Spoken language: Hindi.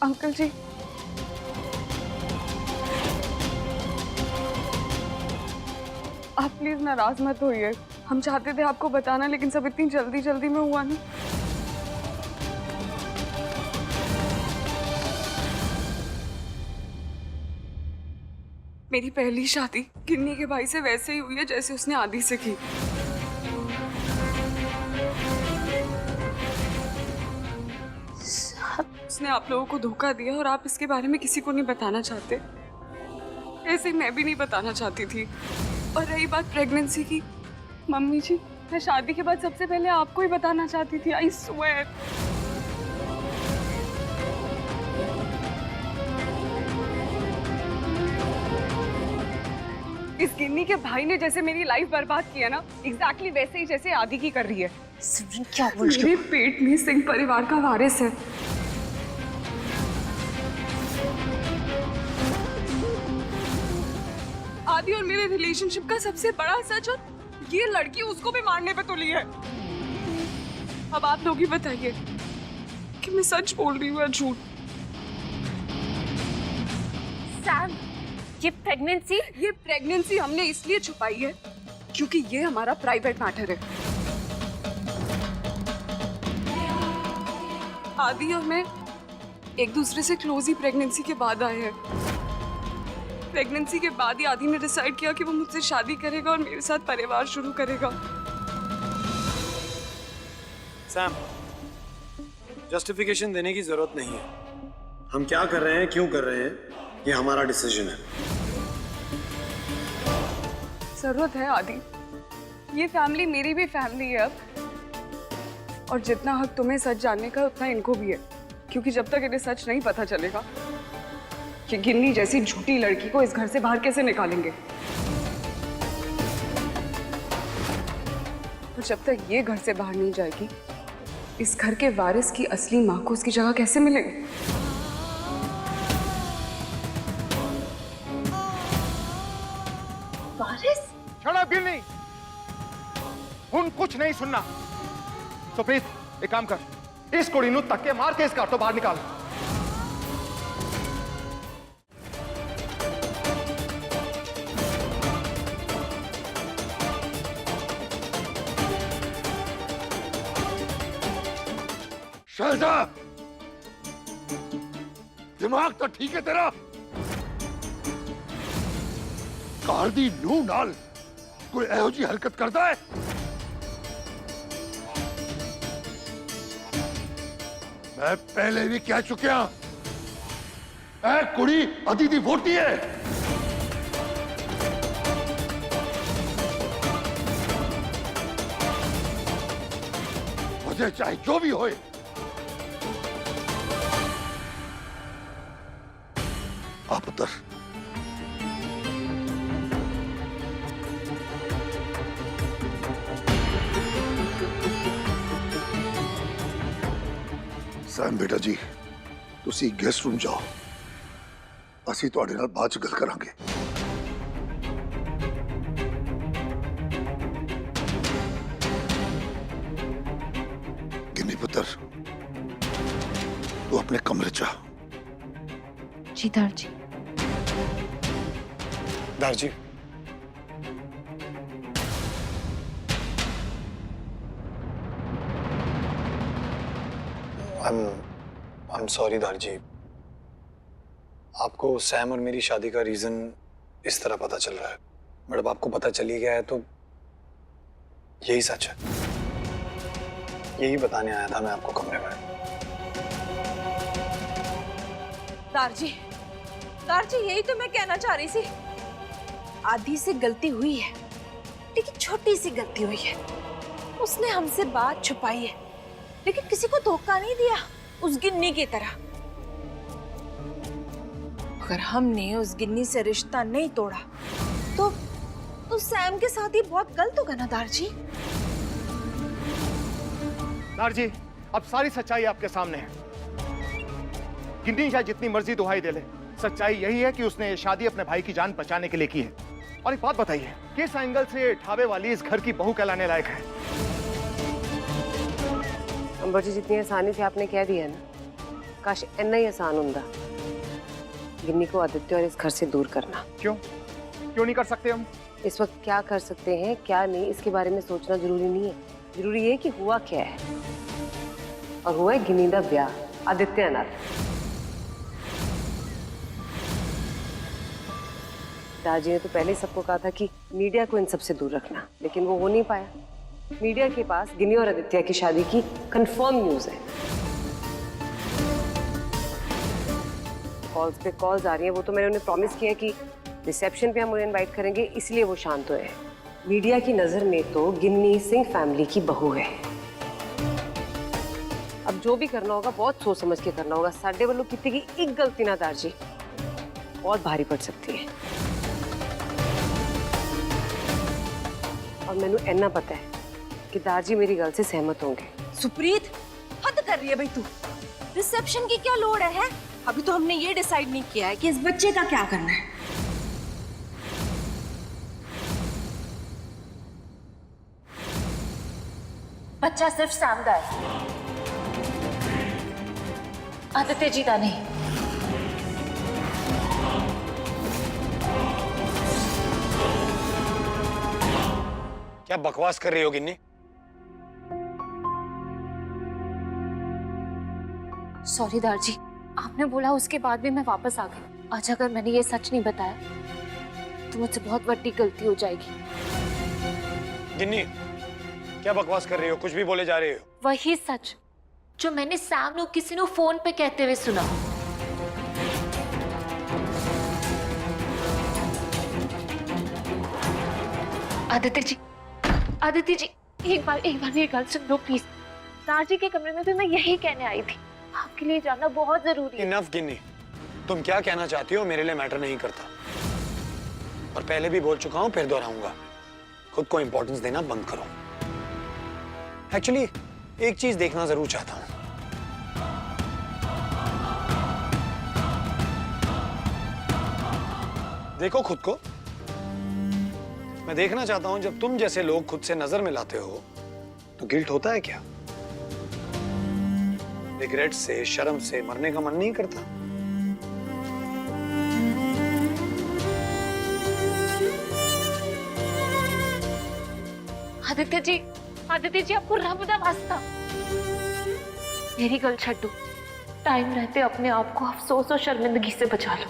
अंकल जी, आप प्लीज नाराज मत होइए। हम चाहते थे आपको बताना, लेकिन सब इतनी जल्दी जल्दी में हुआ नहीं। मेरी पहली शादी गिन्नी के भाई से वैसे ही हुई है जैसे उसने आदि से की। उसने आप लोगों को धोखा दिया और आप इसके बारे में किसी को नहीं बताना चाहते। ऐसे ही मैं भी नहीं बताना चाहती थी। और रही बात प्रेगनेंसी की, मम्मी जी, मैं शादी के बाद सबसे पहले आपको ही बताना चाहती थी। I swear. इस गिन्नी के भाई ने जैसे मेरी लाइफ बर्बाद की है ना, एग्जैक्टली वैसे ही जैसे आदि की कर रही है। सिमरन क्या बोल रही मेरे पेट में सिंह परिवार का वारिस है। आदि और मेरे रिलेशनशिप का सबसे बड़ा सच, और ये लड़की उसको भी मारने पे तुली है। अब आप लोग ही बताइए कि मैं सच बोल रही हूँ या झूठ। सैम, ये प्रेगनेंसी हमने इसलिए छुपाई है क्योंकि ये हमारा प्राइवेट मैटर है। आदि और मैं एक दूसरे से क्लोज ही प्रेगनेंसी के बाद आए हैं। प्रेगनेंसी के बाद ही आदि ने डिसाइड किया कि वो मुझसे शादी करेगा और मेरे साथ परिवार शुरू करेगा। सैम, जस्टिफिकेशन देने की जरूरत नहीं है। हम क्या कर रहे हैं, क्यों कर रहे हैं, ये हमारा डिसीजन है। जरूरत है आदि, ये फैमिली मेरी भी फैमिली है अब। और जितना हक तुम्हें सच जानने का उतना इनको भी है, क्योंकि जब तक इन्हें सच नहीं पता चलेगा कि गिन्नी जैसी झूठी लड़की को इस घर से बाहर कैसे निकालेंगे, और जब तक ये घर से बाहर नहीं जाएगी, इस घर के वारिस की असली मां को उसकी जगह कैसे मिलेगी। वारिस? छोड़ो गिन्नी, उन कुछ नहीं सुनना। तो प्रीत, एक काम कर, इस कुड़ी नू तक के मार के इस घर तो बाहर निकाल। शहजा, दिमाग तो ठीक है तेरा? कार दी नू नाल कोई एहो जी हरकत करता है? मैं पहले भी कह चुकिया, ऐ कुड़ी अदी दी वोटी है। वजह चाहे जो भी होए, आप उधर सैम बेटा जी, तुसी गेस्ट रूम जाओ, असी तुहाडे नाल बाद च गल करांगे। गिन्नी पुत्र, तू अपने कमरे जा। जी दारजी। दारजी, I'm sorry दारजी, आपको सैम और मेरी शादी का रीजन इस तरह पता चल रहा है, बट अब आपको पता चल ही गया है तो यही सच है। यही बताने आया था मैं आपको कमरे में। दारजी, यही तो मैं कहना चाह रही थी। आदि से गलती हुई है, लेकिन छोटी सी गलती हुई है। उसने हमसे बात छुपाई है, लेकिन किसी को धोखा नहीं दिया, उस गिन्नी की तरह। अगर हमने उस गिन्नी से रिश्ता नहीं तोड़ा तो सैम के साथ ही बहुत गलत होगा ना दारजी। दारजी, अब सारी सच्चाई आपके सामने है। गिन्नी चाहे जितनी मर्जी दुहाई दे ले, सच्चाई यही है कि उसने ये शादी अपने भाई की जान बचाने के लिए की है। और एक बात बताइए, किस एंगल से ठावे वाली इस घर की बहू कहलाने लायक है? अंबर जी, जितनी आसानी से आपने कह दिया ना काश इन्ना ही आसान हुंदा गिन्नी को आदित्य और इस घर से दूर करना। क्यों नहीं कर सकते हम? इस वक्त क्या कर सकते हैं क्या नहीं इसके बारे में सोचना जरूरी नहीं है। जरूरी है कि हुआ क्या है, और हुआ है गिन्नी दा ब्याह आदित्य नाल। दाजी ने तो पहले ही सबको कहा था कि मीडिया को इन सबसे दूर रखना, लेकिन वो हो नहीं पाया। मीडिया के पास गिन्नी और आदित्य की शादी की कंफर्म न्यूज़ है। कॉल्स पे कॉल्स आ रही हैं। वो तो मैंने उन्हें प्रॉमिस किया कि रिसेप्शन पे हम उन्हें इनवाइट करेंगे, इसलिए वो शांत हुए हैं। मीडिया की नजर में तो गिन्नी सिंह फैमिली की बहू है। अब जो भी करना होगा बहुत सोच समझ के करना होगा। साडे वालों कितनी की एक गलती ना दारजी बहुत भारी पड़ सकती है। और मैंने इतना पता है कि दारजी मेरी गल से सहमत होंगे। सुप्रीत, हद कर रही है भाई तू। रिसेप्शन की क्या लोड़ है? अभी तो हमने ये डिसाइड नहीं किया है कि इस बच्चे का क्या करना है। बच्चा सिर्फ सैम दा है, आदित्य जी दा नहीं। क्या बकवास कर रही हो गिन्नी? सॉरी दारजी, आपने बोला उसके बाद भी मैं वापस आ गई। आज अगर मैंने ये सच नहीं बताया तो मुझसे बहुत बड़ी गलती हो जाएगी। गिन्नी क्या बकवास कर रही हो? कुछ भी बोले जा रही हो। वही सच जो मैंने सैम को किसी ने फोन पे कहते हुए सुना। आदित्य जी, एक बार ये गल सुन लो प्लीज। दारजी के कमरे में भी मैं यही कहने आई थी, आपके लिए जानना बहुत जरूरी है। इनफ गिन्नी, तुम क्या कहना चाहती हो मेरे लिए मैटर नहीं करता। और पहले भी बोल चुका हूं, फिर दोहराऊंगा, खुद को इंपॉर्टेंस देना बंद करो। एक्चुअली एक चीज देखना जरूर चाहता हूं। देखो खुद को। मैं देखना चाहता हूं जब तुम जैसे लोग खुद से नजर मिलाते हो तो गिल्ट होता है क्या? रिग्रेट से, शर्म से मरने का मन नहीं करता? आदित्य जी आपको रब दा वास्ता मेरी गल छड्डो। टाइम रहते अपने आप को अफसोस और शर्मिंदगी से बचा लो।